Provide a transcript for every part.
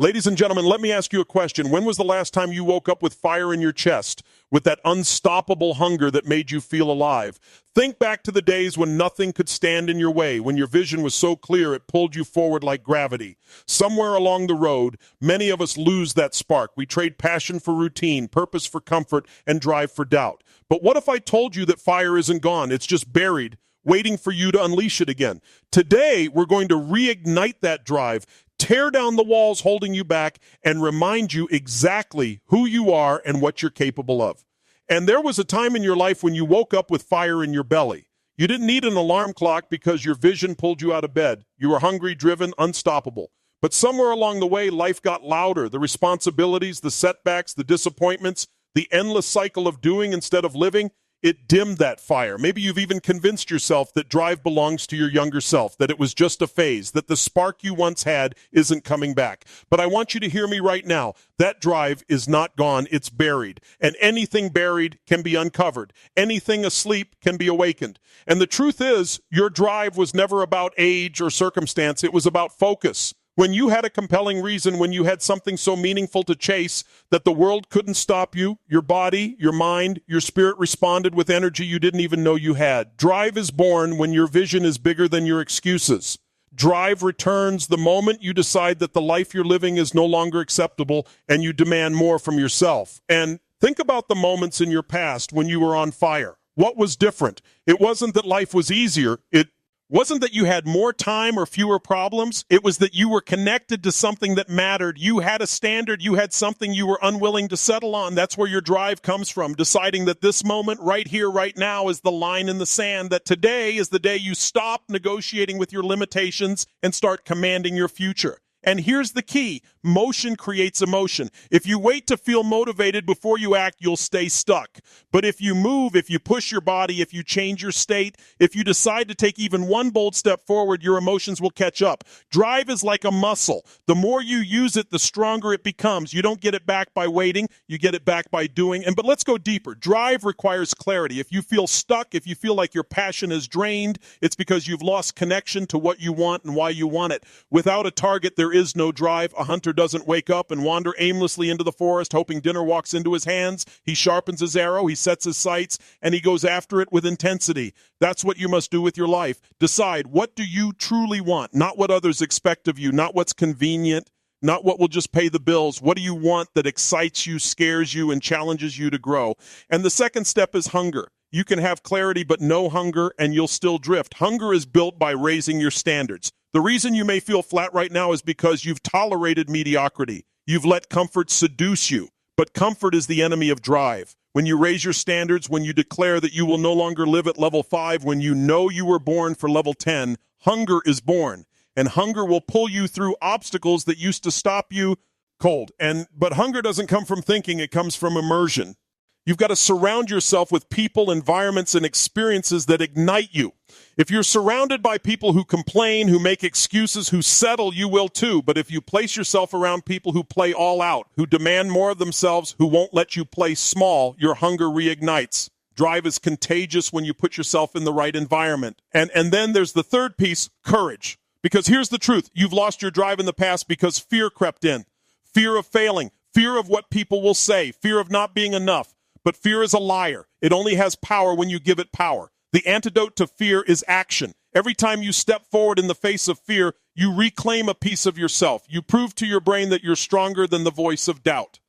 Ladies and gentlemen, let me ask you a question. When was the last time you woke up with fire in your chest, with that unstoppable hunger that made you feel alive? Think back to the days when nothing could stand in your way, when your vision was so clear it pulled you forward like gravity. Somewhere along the road, many of us lose that spark. We trade passion for routine, purpose for comfort, and drive for doubt. But what if I told you that fire isn't gone? It's just buried, waiting for you to unleash it again. Today, we're going to reignite that drive, tear down the walls holding you back, and remind you exactly who you are and what you're capable of. And there was a time in your life when you woke up with fire in your belly. You didn't need an alarm clock because your vision pulled you out of bed. You were hungry, driven, unstoppable. But somewhere along the way, life got louder. The responsibilities, the setbacks, the disappointments, the endless cycle of doing instead of living, it dimmed that fire. Maybe you've even convinced yourself that drive belongs to your younger self, that it was just a phase, that the spark you once had isn't coming back. But I want you to hear me right now. That drive is not gone, it's buried. And anything buried can be uncovered. Anything asleep can be awakened. And the truth is, your drive was never about age or circumstance, it was about focus. When you had a compelling reason, when you had something so meaningful to chase that the world couldn't stop you, your body, your mind, your spirit responded with energy you didn't even know you had. Drive is born when your vision is bigger than your excuses. Drive returns the moment you decide that the life you're living is no longer acceptable and you demand more from yourself. And think about the moments in your past when you were on fire. What was different? It wasn't that life was easier. It wasn't that you had more time or fewer problems. It was that you were connected to something that mattered. You had a standard. You had something you were unwilling to settle on. That's where your drive comes from, deciding that this moment right here, right now is the line in the sand, that today is the day you stop negotiating with your limitations and start commanding your future. And here's the key. Motion creates emotion. If you wait to feel motivated before you act, you'll stay stuck. But if you move, if you push your body, if you change your state, if you decide to take even one bold step forward, your emotions will catch up. Drive is like a muscle. The more you use it, the stronger it becomes. You don't get it back by waiting. You get it back by doing. But let's go deeper. Drive requires clarity. If you feel stuck, if you feel like your passion is drained, it's because you've lost connection to what you want and why you want it. Without a target, there is no drive. A hunter doesn't wake up and wander aimlessly into the forest hoping dinner walks into his hands. He sharpens his arrow, he sets his sights, and he goes after it with intensity. That's what you must do with your life. Decide, what do you truly want? Not what others expect of you, not what's convenient, not what will just pay the bills. What do you want that excites you, scares you, and challenges you to grow? And the second step is hunger. You can have clarity but no hunger, and you'll still drift. Hunger is built by raising your standards. The reason you may feel flat right now is because you've tolerated mediocrity. You've let comfort seduce you. But comfort is the enemy of drive. When you raise your standards, when you declare that you will no longer live at level 5, when you know you were born for level 10, hunger is born. And hunger will pull you through obstacles that used to stop you cold. But hunger doesn't come from thinking, it comes from immersion. You've got to surround yourself with people, environments, and experiences that ignite you. If you're surrounded by people who complain, who make excuses, who settle, you will too. But if you place yourself around people who play all out, who demand more of themselves, who won't let you play small, your hunger reignites. Drive is contagious when you put yourself in the right environment. And then there's the third piece, courage. Because here's the truth. You've lost your drive in the past because fear crept in. Fear of failing. Fear of what people will say. Fear of not being enough. But fear is a liar. It only has power when you give it power. The antidote to fear is action. Every time you step forward in the face of fear, you reclaim a piece of yourself. You prove to your brain that you're stronger than the voice of doubt.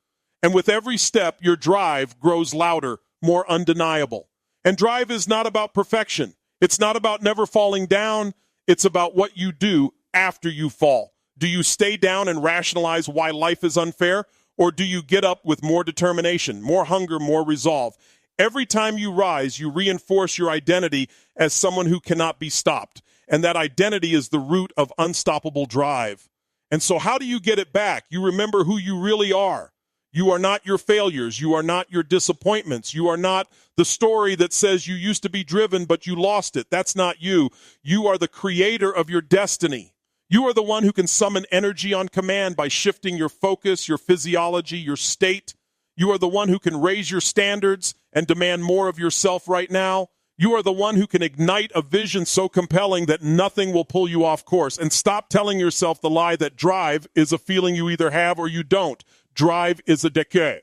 And with every step, your drive grows louder, more undeniable. And drive is not about perfection. It's not about never falling down. It's about what you do after you fall. Do you stay down and rationalize why life is unfair? Or do you get up with more determination, more hunger, more resolve? Every time you rise, you reinforce your identity as someone who cannot be stopped. And that identity is the root of unstoppable drive. And so how do you get it back? You remember who you really are. You are not your failures. You are not your disappointments. You are not the story that says you used to be driven, but you lost it. That's not you. You are the creator of your destiny. You are the one who can summon energy on command by shifting your focus, your physiology, your state. You are the one who can raise your standards and demand more of yourself right now. You are the one who can ignite a vision so compelling that nothing will pull you off course. And stop telling yourself the lie that drive is a feeling you either have or you don't. Drive is a déchet.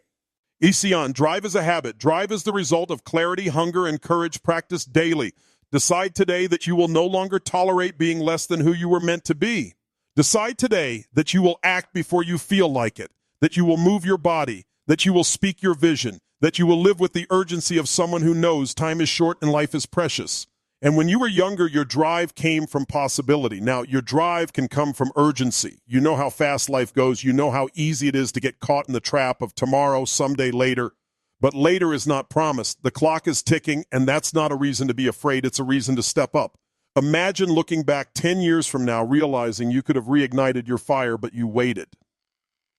Ici, drive is a habit. Drive is the result of clarity, hunger, and courage practiced daily. Decide today that you will no longer tolerate being less than who you were meant to be. Decide today that you will act before you feel like it, that you will move your body, that you will speak your vision, that you will live with the urgency of someone who knows time is short and life is precious. And when you were younger, your drive came from possibility. Now, your drive can come from urgency. You know how fast life goes. You know how easy it is to get caught in the trap of tomorrow, someday later. But later is not promised. The clock is ticking, and that's not a reason to be afraid. It's a reason to step up. Imagine looking back 10 years from now, realizing you could have reignited your fire, but you waited.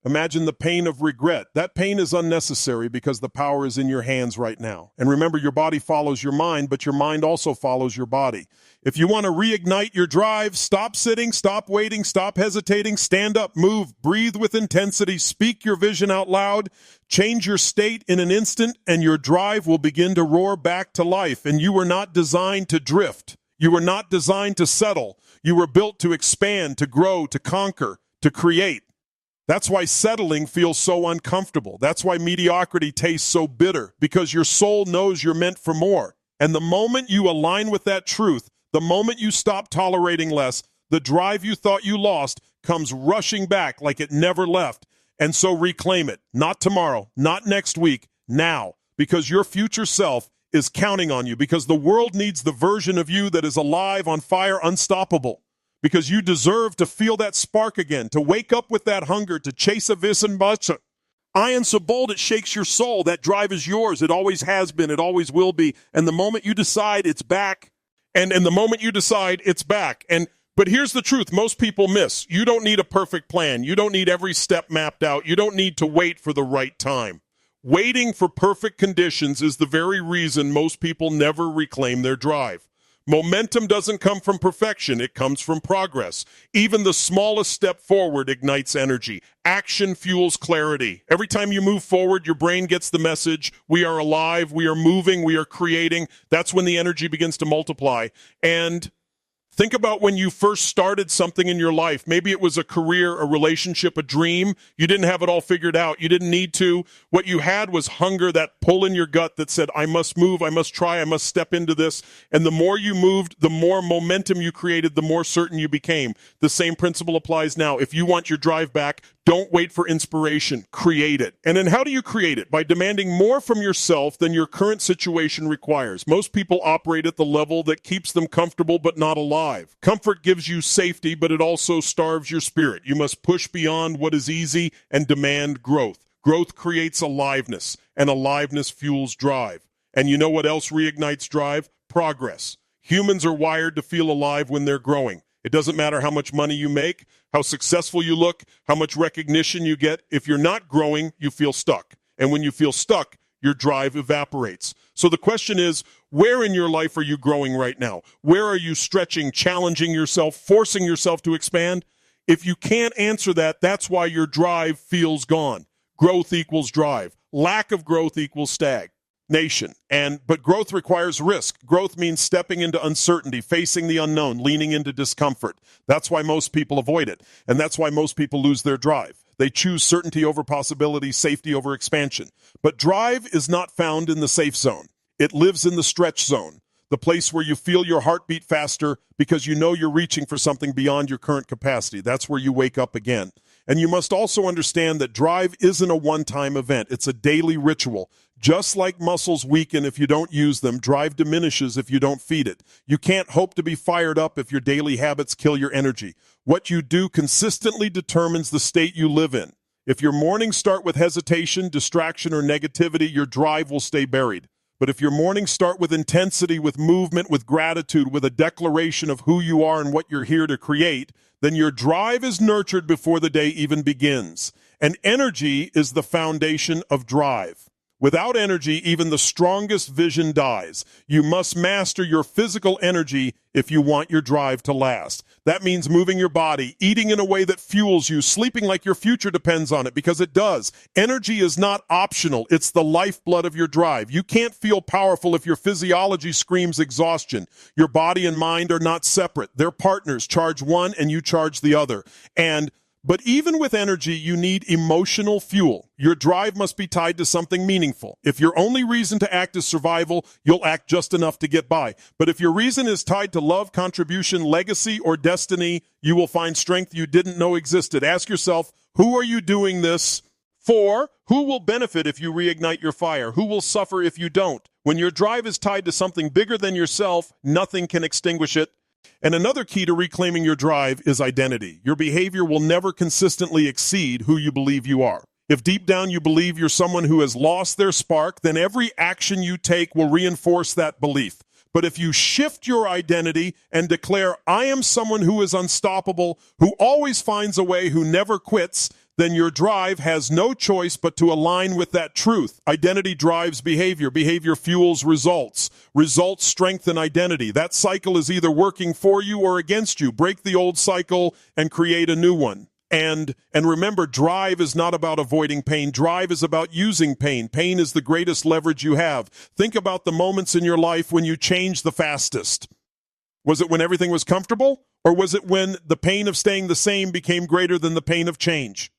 Imagine the pain of regret. That pain is unnecessary because the power is in your hands right now. And remember, your body follows your mind, but your mind also follows your body. If you want to reignite your drive, stop sitting, stop waiting, stop hesitating, stand up, move, breathe with intensity, speak your vision out loud, change your state in an instant, and your drive will begin to roar back to life. And you were not designed to drift. You were not designed to settle. You were built to expand, to grow, to conquer, to create. That's why settling feels so uncomfortable. That's why mediocrity tastes so bitter, because your soul knows you're meant for more. And the moment you align with that truth, the moment you stop tolerating less, the drive you thought you lost comes rushing back like it never left. And so reclaim it. Not tomorrow, not next week, now. Because your future self is counting on you. Because the world needs the version of you that is alive, on fire, unstoppable. Because you deserve to feel that spark again, to wake up with that hunger, to chase a vision. Iron so bold it shakes your soul. That drive is yours. It always has been. It always will be. And the moment you decide, it's back. And the moment you decide, it's back. But here's the truth. Most people miss. You don't need a perfect plan. You don't need every step mapped out. You don't need to wait for the right time. Waiting for perfect conditions is the very reason most people never reclaim their drive. Momentum doesn't come from perfection. It comes from progress. Even the smallest step forward ignites energy. Action fuels clarity. Every time you move forward, your brain gets the message. We are alive. We are moving. We are creating. That's when the energy begins to multiply. And think about when you first started something in your life. Maybe it was a career, a relationship, a dream. You didn't have it all figured out. You didn't need to. What you had was hunger, that pull in your gut that said, I must move, I must try, I must step into this. And the more you moved, the more momentum you created, the more certain you became. The same principle applies now. If you want your drive back, don't wait for inspiration. Create it. And then how do you create it? By demanding more from yourself than your current situation requires. Most people operate at the level that keeps them comfortable but not alive. Comfort gives you safety, but it also starves your spirit. You must push beyond what is easy and demand growth. Growth creates aliveness, and aliveness fuels drive. And you know what else reignites drive? Progress. Humans are wired to feel alive when they're growing. It doesn't matter how much money you make, how successful you look, how much recognition you get. If you're not growing, you feel stuck. And when you feel stuck, your drive evaporates. So the question is, where in your life are you growing right now? Where are you stretching, challenging yourself, forcing yourself to expand? If you can't answer that, that's why your drive feels gone. Growth equals drive. Lack of growth equals stagnation. But growth requires risk. Growth means stepping into uncertainty, facing the unknown, leaning into discomfort. That's why most people avoid it. And that's why most people lose their drive. They choose certainty over possibility, safety over expansion. But drive is not found in the safe zone. It lives in the stretch zone, the place where you feel your heart beat faster because you know you're reaching for something beyond your current capacity. That's where you wake up again. And you must also understand that drive isn't a one-time event. It's a daily ritual. Just like muscles weaken if you don't use them, drive diminishes if you don't feed it. You can't hope to be fired up if your daily habits kill your energy. What you do consistently determines the state you live in. If your mornings start with hesitation, distraction, or negativity, your drive will stay buried. But if your mornings start with intensity, with movement, with gratitude, with a declaration of who you are and what you're here to create, then your drive is nurtured before the day even begins. And energy is the foundation of drive. Without energy, even the strongest vision dies. You must master your physical energy if you want your drive to last. That means moving your body, eating in a way that fuels you, sleeping like your future depends on it, because it does. Energy is not optional. It's the lifeblood of your drive. You can't feel powerful if your physiology screams exhaustion. Your body and mind are not separate. They're partners. Charge one and you charge the other. But even with energy, you need emotional fuel. Your drive must be tied to something meaningful. If your only reason to act is survival, you'll act just enough to get by. But if your reason is tied to love, contribution, legacy, or destiny, you will find strength you didn't know existed. Ask yourself, who are you doing this for? Who will benefit if you reignite your fire? Who will suffer if you don't? When your drive is tied to something bigger than yourself, nothing can extinguish it. And another key to reclaiming your drive is identity. Your behavior will never consistently exceed who you believe you are. If deep down you believe you're someone who has lost their spark, then every action you take will reinforce that belief. But if you shift your identity and declare, I am someone who is unstoppable, who always finds a way, who never quits, then your drive has no choice but to align with that truth. Identity drives behavior. Behavior fuels results. Results strengthen identity. That cycle is either working for you or against you. Break the old cycle and create a new one. And remember, drive is not about avoiding pain. Drive is about using pain. Pain is the greatest leverage you have. Think about the moments in your life when you changed the fastest. Was it when everything was comfortable? Or was it when the pain of staying the same became greater than the pain of change?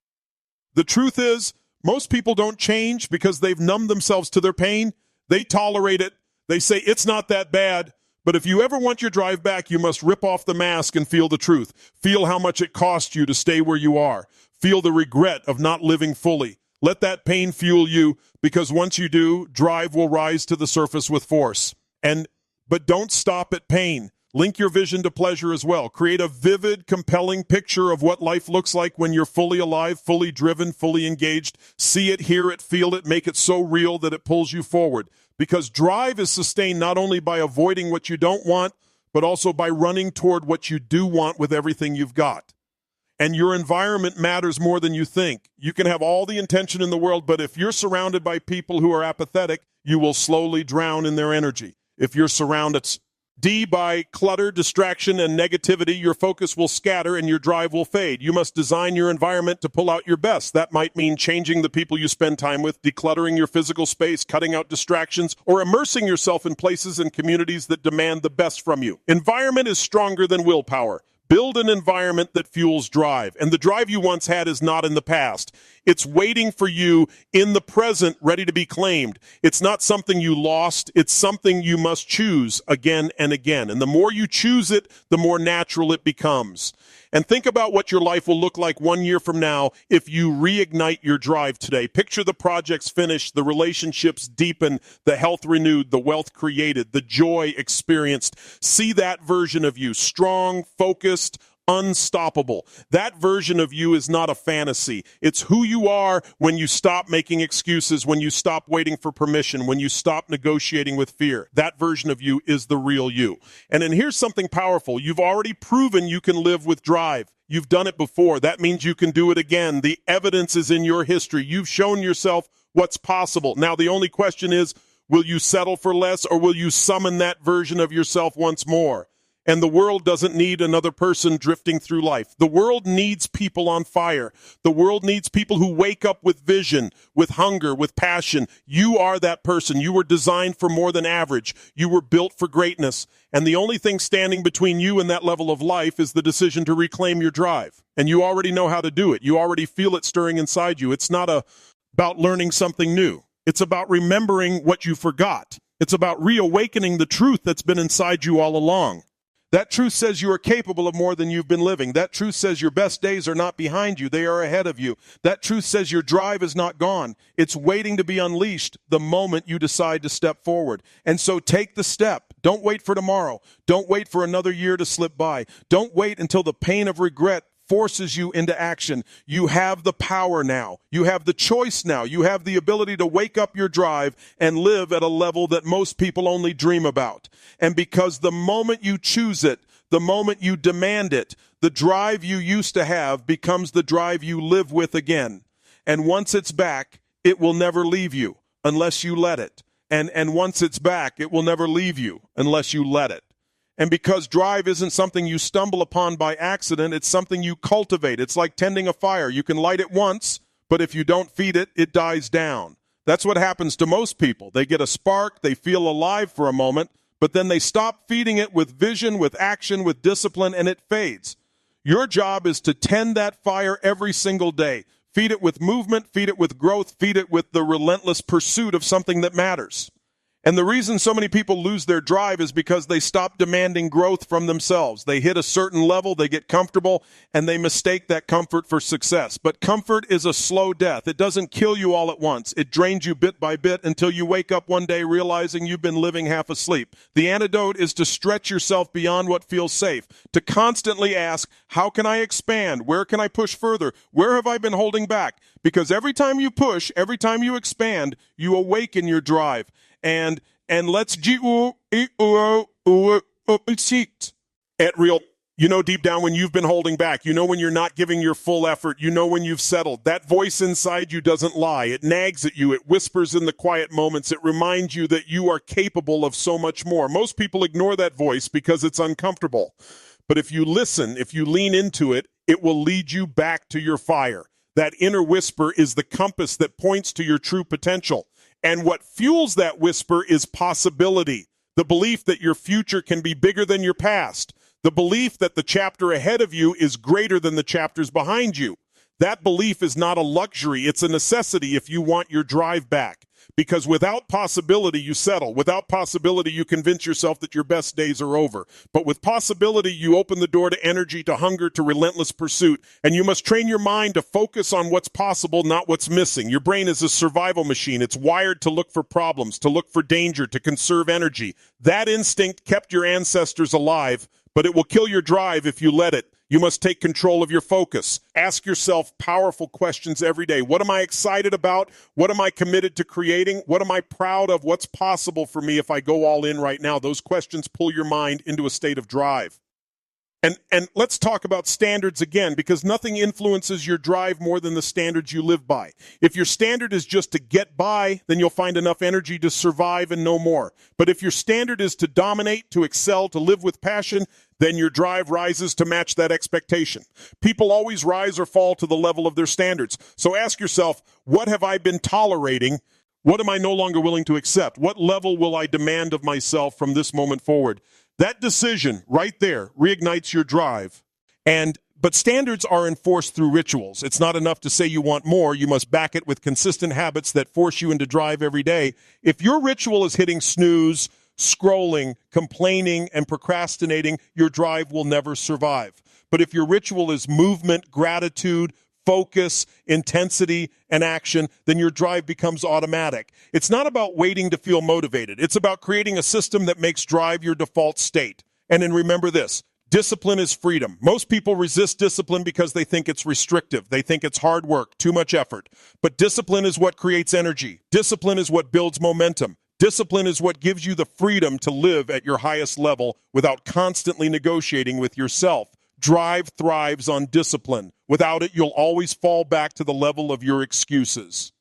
The truth is, most people don't change because they've numbed themselves to their pain. They tolerate it. They say, it's not that bad. But if you ever want your drive back, you must rip off the mask and feel the truth. Feel how much it cost you to stay where you are. Feel the regret of not living fully. Let that pain fuel you, because once you do, drive will rise to the surface with force. But don't stop at pain. Link your vision to pleasure as well. Create a vivid, compelling picture of what life looks like when you're fully alive, fully driven, fully engaged. See it, hear it, feel it, make it so real that it pulls you forward. Because drive is sustained not only by avoiding what you don't want, but also by running toward what you do want with everything you've got. And your environment matters more than you think. You can have all the intention in the world, but if you're surrounded by people who are apathetic, you will slowly drown in their energy. If you're surrounded by clutter, distraction, and negativity, your focus will scatter and your drive will fade. You must design your environment to pull out your best. That might mean changing the people you spend time with, decluttering your physical space, cutting out distractions, or immersing yourself in places and communities that demand the best from you. Environment is stronger than willpower. Build an environment that fuels drive. And the drive you once had is not in the past. It's waiting for you in the present, ready to be claimed. It's not something you lost. It's something you must choose again and again. And the more you choose it, the more natural it becomes. And think about what your life will look like 1 year from now if you reignite your drive today. Picture the projects finished, the relationships deepened, the health renewed, the wealth created, the joy experienced. See that version of you, strong, focused, unstoppable. That version of you is not a fantasy. It's who you are when you stop making excuses, when you stop waiting for permission, when you stop negotiating with fear. That version of you is the real you. And then here's something powerful. You've already proven you can live with drive. You've done it before. That means you can do it again. The evidence is in your history. You've shown yourself what's possible. Now, the only question is, will you settle for less, or will you summon that version of yourself once more? And the world doesn't need another person drifting through life. The world needs people on fire. The world needs people who wake up with vision, with hunger, with passion. You are that person. You were designed for more than average. You were built for greatness. And the only thing standing between you and that level of life is the decision to reclaim your drive. And you already know how to do it. You already feel it stirring inside you. It's not about learning something new. It's about remembering what you forgot. It's about reawakening the truth that's been inside you all along. That truth says you are capable of more than you've been living. That truth says your best days are not behind you. They are ahead of you. That truth says your drive is not gone. It's waiting to be unleashed the moment you decide to step forward. And so take the step. Don't wait for tomorrow. Don't wait for another year to slip by. Don't wait until the pain of regret forces you into action. You have the power now. You have the choice now. You have the ability to wake up your drive and live at a level that most people only dream about. And because the moment you choose it, the moment you demand it, the drive you used to have becomes the drive you live with again. And once it's back, it will never leave you. unless you let it. And once it's back, it will never leave you unless you let it. And because drive isn't something you stumble upon by accident, it's something you cultivate. It's like tending a fire. You can light it once, but if you don't feed it, it dies down. That's what happens to most people. They get a spark, they feel alive for a moment, but then they stop feeding it with vision, with action, with discipline, and it fades. Your job is to tend that fire every single day. Feed it with movement, feed it with growth, feed it with the relentless pursuit of something that matters. And the reason so many people lose their drive is because they stop demanding growth from themselves. They hit a certain level, they get comfortable, and they mistake that comfort for success. But comfort is a slow death. It doesn't kill you all at once. It drains you bit by bit until you wake up one day realizing you've been living half asleep. The antidote is to stretch yourself beyond what feels safe, to constantly ask, how can I expand? Where can I push further? Where have I been holding back? Because every time you push, every time you expand, you awaken your drive. And let's at real, you know deep down when you've been holding back, you know when you're not giving your full effort, you know when you've settled. That voice inside you doesn't lie. It nags at you. It whispers in the quiet moments. It reminds you that you are capable of so much more. Most people ignore that voice because it's uncomfortable. But if you listen, if you lean into it, it will lead you back to your fire. That inner whisper is the compass that points to your true potential. And what fuels that whisper is possibility, the belief that your future can be bigger than your past, the belief that the chapter ahead of you is greater than the chapters behind you. That belief is not a luxury, it's a necessity if you want your drive back. Because without possibility, you settle. Without possibility, you convince yourself that your best days are over. But with possibility, you open the door to energy, to hunger, to relentless pursuit. And you must train your mind to focus on what's possible, not what's missing. Your brain is a survival machine. It's wired to look for problems, to look for danger, to conserve energy. That instinct kept your ancestors alive, but it will kill your drive if you let it. You must take control of your focus. Ask yourself powerful questions every day. What am I excited about? What am I committed to creating? What am I proud of? What's possible for me if I go all in right now? Those questions pull your mind into a state of drive. And let's talk about standards again, because nothing influences your drive more than the standards you live by. If your standard is just to get by, then you'll find enough energy to survive and no more. But if your standard is to dominate, to excel, to live with passion, then your drive rises to match that expectation. People always rise or fall to the level of their standards. So ask yourself, what have I been tolerating? What am I no longer willing to accept? What level will I demand of myself from this moment forward? That decision right there reignites your drive. But standards are enforced through rituals. It's not enough to say you want more. You must back it with consistent habits that force you into drive every day. If your ritual is hitting snooze, scrolling, complaining, and procrastinating, your drive will never survive. But if your ritual is movement, gratitude, focus, intensity, and action, then your drive becomes automatic. It's not about waiting to feel motivated. It's about creating a system that makes drive your default state. And then remember this, discipline is freedom. Most people resist discipline because they think it's restrictive. They think it's hard work, too much effort. But discipline is what creates energy. Discipline is what builds momentum. Discipline is what gives you the freedom to live at your highest level without constantly negotiating with yourself. Drive thrives on discipline. Without it, you'll always fall back to the level of your excuses.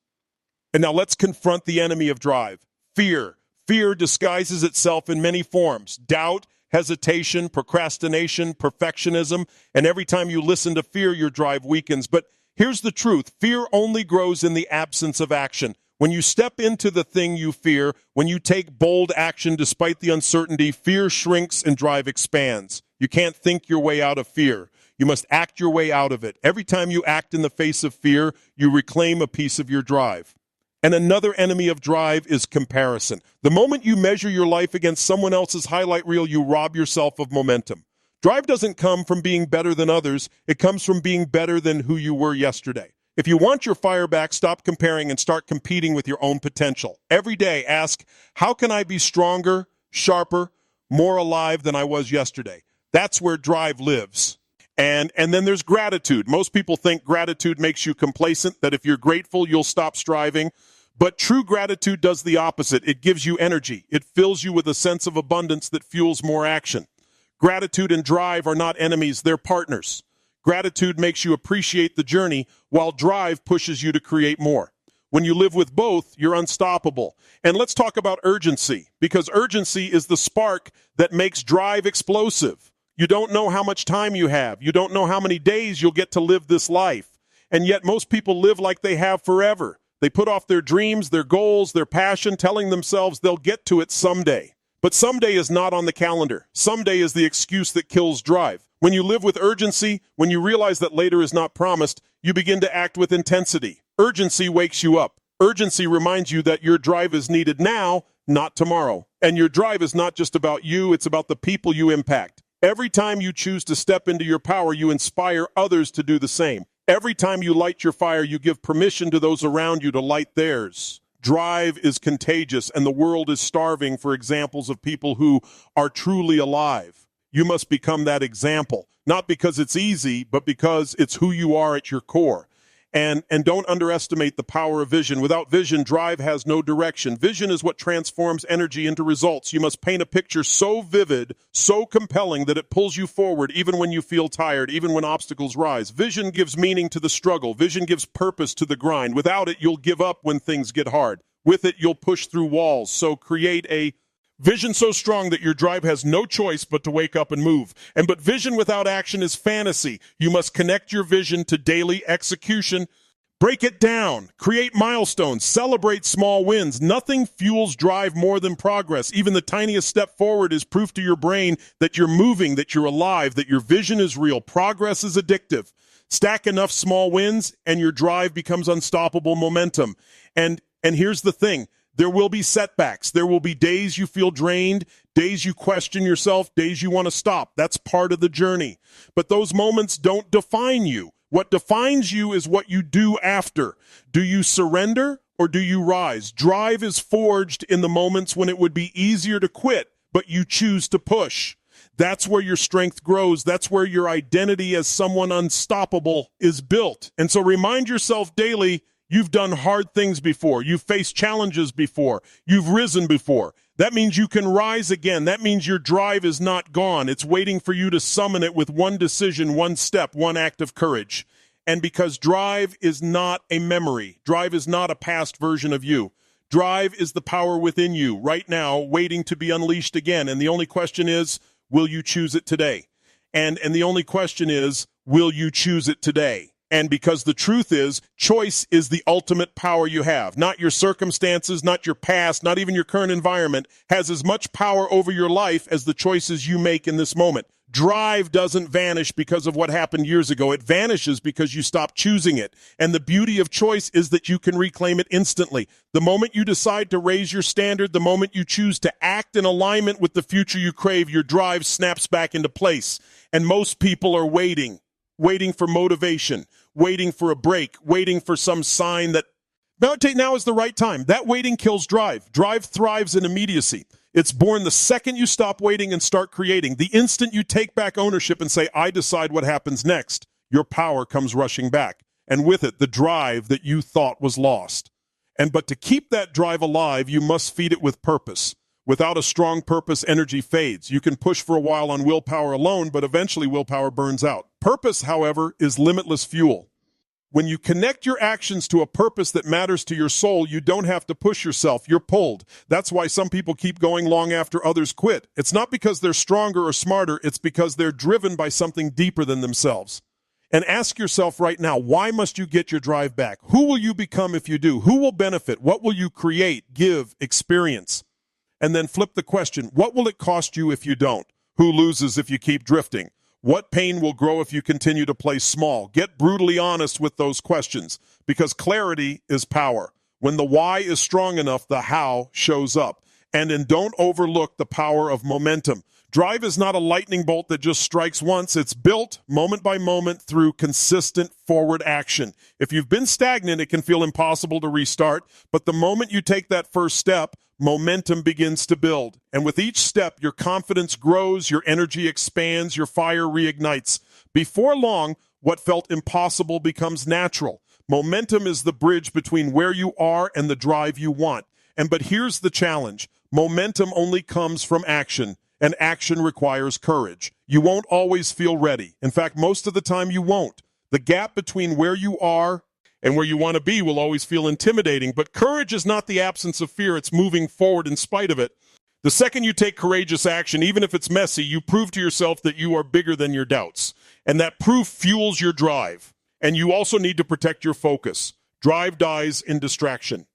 And now let's confront the enemy of drive, fear. Fear disguises itself in many forms: doubt, hesitation, procrastination, perfectionism. And every time you listen to fear, your drive weakens. But here's the truth. Fear only grows in the absence of action. When you step into the thing you fear, when you take bold action despite the uncertainty, fear shrinks and drive expands. You can't think your way out of fear. You must act your way out of it. Every time you act in the face of fear, you reclaim a piece of your drive. And another enemy of drive is comparison. The moment you measure your life against someone else's highlight reel, you rob yourself of momentum. Drive doesn't come from being better than others. It comes from being better than who you were yesterday. If you want your fire back, stop comparing and start competing with your own potential. Every day, ask, how can I be stronger, sharper, more alive than I was yesterday? That's where drive lives. And then there's gratitude. Most people think gratitude makes you complacent, that if you're grateful, you'll stop striving. But true gratitude does the opposite. It gives you energy. It fills you with a sense of abundance that fuels more action. Gratitude and drive are not enemies, they're partners. Gratitude makes you appreciate the journey, while drive pushes you to create more. When you live with both, you're unstoppable. And let's talk about urgency, because urgency is the spark that makes drive explosive. You don't know how much time you have. You don't know how many days you'll get to live this life. And yet most people live like they have forever. They put off their dreams, their goals, their passion, telling themselves they'll get to it someday. But someday is not on the calendar. Someday is the excuse that kills drive. When you live with urgency, when you realize that later is not promised, you begin to act with intensity. Urgency wakes you up. Urgency reminds you that your drive is needed now, not tomorrow. And your drive is not just about you, it's about the people you impact. Every time you choose to step into your power, you inspire others to do the same. Every time you light your fire, you give permission to those around you to light theirs. Drive is contagious, and the world is starving for examples of people who are truly alive. You must become that example, not because it's easy, but because it's who you are at your core. And don't underestimate the power of vision. Without vision, drive has no direction. Vision is what transforms energy into results. You must paint a picture so vivid, so compelling that it pulls you forward even when you feel tired, even when obstacles rise. Vision gives meaning to the struggle. Vision gives purpose to the grind. Without it, you'll give up when things get hard. With it, you'll push through walls. So create a vision so strong that your drive has no choice but to wake up and move. But vision without action is fantasy. You must connect your vision to daily execution. Break it down. Create milestones. Celebrate small wins. Nothing fuels drive more than progress. Even the tiniest step forward is proof to your brain that you're moving, that you're alive, that your vision is real. Progress is addictive. Stack enough small wins and your drive becomes unstoppable momentum. And here's the thing. There will be setbacks. There will be days you feel drained, days you question yourself, days you want to stop. That's part of the journey. But those moments don't define you. What defines you is what you do after. Do you surrender or do you rise? Drive is forged in the moments when it would be easier to quit, but you choose to push. That's where your strength grows. That's where your identity as someone unstoppable is built. And so remind yourself daily, you've done hard things before. You've faced challenges before. You've risen before. That means you can rise again. That means your drive is not gone. It's waiting for you to summon it with one decision, one step, one act of courage. And because drive is not a memory, drive is not a past version of you. Drive is the power within you right now, waiting to be unleashed again. And the only question is, will you choose it today? And the only question is, will you choose it today? And because the truth is, choice is the ultimate power you have. Not your circumstances, not your past, not even your current environment has as much power over your life as the choices you make in this moment. Drive doesn't vanish because of what happened years ago. It vanishes because you stop choosing it. And the beauty of choice is that you can reclaim it instantly. The moment you decide to raise your standard, the moment you choose to act in alignment with the future you crave, your drive snaps back into place. And most people are waiting for motivation, waiting for a break, waiting for some sign that now is the right time. That waiting kills drive. Drive thrives in immediacy. It's born the second you stop waiting and start creating. The instant you take back ownership and say, I decide what happens next, your power comes rushing back. And with it, the drive that you thought was lost. But to keep that drive alive, you must feed it with purpose. Without a strong purpose, energy fades. You can push for a while on willpower alone, but eventually willpower burns out. Purpose, however, is limitless fuel. When you connect your actions to a purpose that matters to your soul, you don't have to push yourself. You're pulled. That's why some people keep going long after others quit. It's not because they're stronger or smarter. It's because they're driven by something deeper than themselves. And ask yourself right now, why must you get your drive back? Who will you become if you do? Who will benefit? What will you create, give, experience? And then flip the question, what will it cost you if you don't? Who loses if you keep drifting? What pain will grow if you continue to play small? Get brutally honest with those questions, because clarity is power. When the why is strong enough, the how shows up. And then don't overlook the power of momentum. Drive is not a lightning bolt that just strikes once. It's built moment by moment through consistent forward action. If you've been stagnant, it can feel impossible to restart. But the moment you take that first step, momentum begins to build. And with each step, your confidence grows, your energy expands, your fire reignites. Before long, what felt impossible becomes natural. Momentum is the bridge between where you are and the drive you want. But here's the challenge. Momentum only comes from action, and action requires courage. You won't always feel ready. In fact, most of the time you won't. The gap between where you are And where you want to be will always feel intimidating. But courage is not the absence of fear. It's moving forward in spite of it. The second you take courageous action, even if it's messy, you prove to yourself that you are bigger than your doubts. And that proof fuels your drive. And you also need to protect your focus. Drive dies in distraction.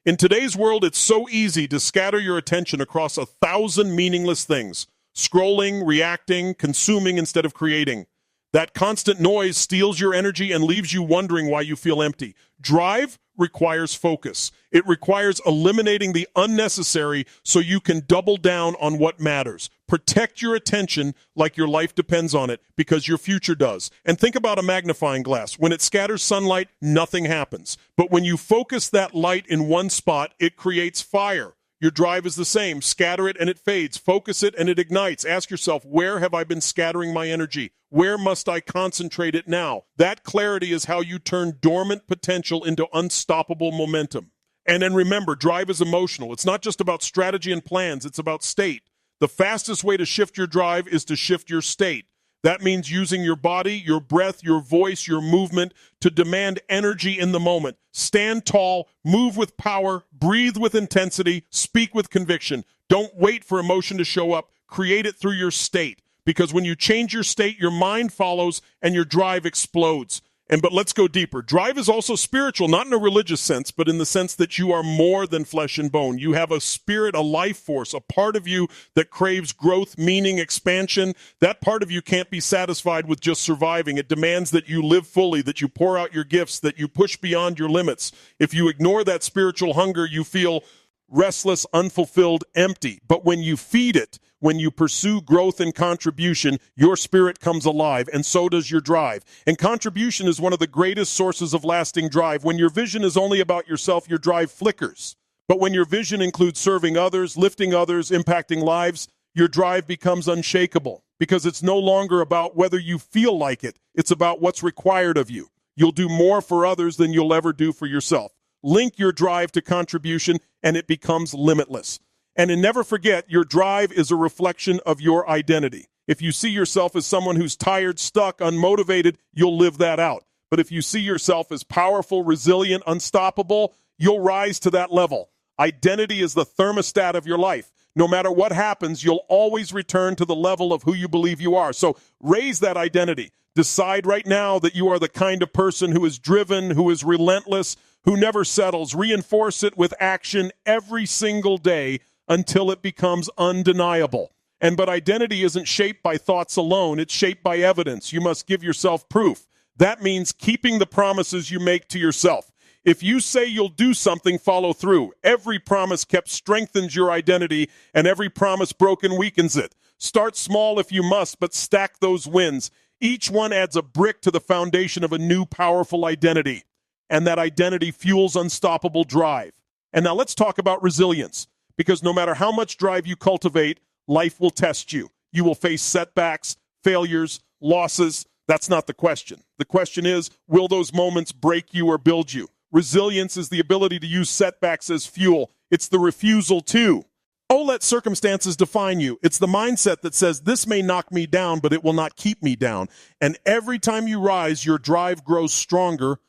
In today's world, it's so easy to scatter your attention across 1,000 meaningless things. Scrolling, reacting, consuming instead of creating. That constant noise steals your energy and leaves you wondering why you feel empty. Drive requires focus. It requires eliminating the unnecessary so you can double down on what matters. Protect your attention like your life depends on it, because your future does. And think about a magnifying glass. When it scatters sunlight, nothing happens. But when you focus that light in one spot, it creates fire. Your drive is the same. Scatter it and it fades. Focus it and it ignites. Ask yourself, where have I been scattering my energy? Where must I concentrate it now? That clarity is how you turn dormant potential into unstoppable momentum. And then remember, drive is emotional. It's not just about strategy and plans. It's about state. The fastest way to shift your drive is to shift your state. That means using your body, your breath, your voice, your movement to demand energy in the moment. Stand tall, move with power, breathe with intensity, speak with conviction. Don't wait for emotion to show up. Create it through your state. Because when you change your state, your mind follows and your drive explodes. But let's go deeper. Drive is also spiritual, not in a religious sense, but in the sense that you are more than flesh and bone. You have a spirit, a life force, a part of you that craves growth, meaning, expansion. That part of you can't be satisfied with just surviving. It demands that you live fully, that you pour out your gifts, that you push beyond your limits. If you ignore that spiritual hunger, you feel restless, unfulfilled, empty. But when you feed it, when you pursue growth and contribution, your spirit comes alive, and so does your drive. And contribution is one of the greatest sources of lasting drive. When your vision is only about yourself, your drive flickers. But when your vision includes serving others, lifting others, impacting lives, your drive becomes unshakable, because it's no longer about whether you feel like it. It's about what's required of you. You'll do more for others than you'll ever do for yourself. Link your drive to contribution, and it becomes limitless. And never forget, your drive is a reflection of your identity. If you see yourself as someone who's tired, stuck, unmotivated, you'll live that out. But if you see yourself as powerful, resilient, unstoppable, you'll rise to that level. Identity is the thermostat of your life. No matter what happens, you'll always return to the level of who you believe you are. So raise that identity. Decide right now that you are the kind of person who is driven, who is relentless, who never settles. Reinforce it with action every single day until it becomes undeniable. But identity isn't shaped by thoughts alone. It's shaped by evidence. You must give yourself proof. That means keeping the promises you make to yourself. If you say you'll do something, follow through. Every promise kept strengthens your identity, and every promise broken weakens it. Start small if you must, but stack those wins. Each one adds a brick to the foundation of a new powerful identity. And that identity fuels unstoppable drive. And now let's talk about resilience. Because no matter how much drive you cultivate, life will test you. You will face setbacks, failures, losses. That's not the question. The question is, will those moments break you or build you? Resilience is the ability to use setbacks as fuel. It's the refusal to. Oh, let circumstances define you. It's the mindset that says, this may knock me down, but it will not keep me down. And every time you rise, your drive grows stronger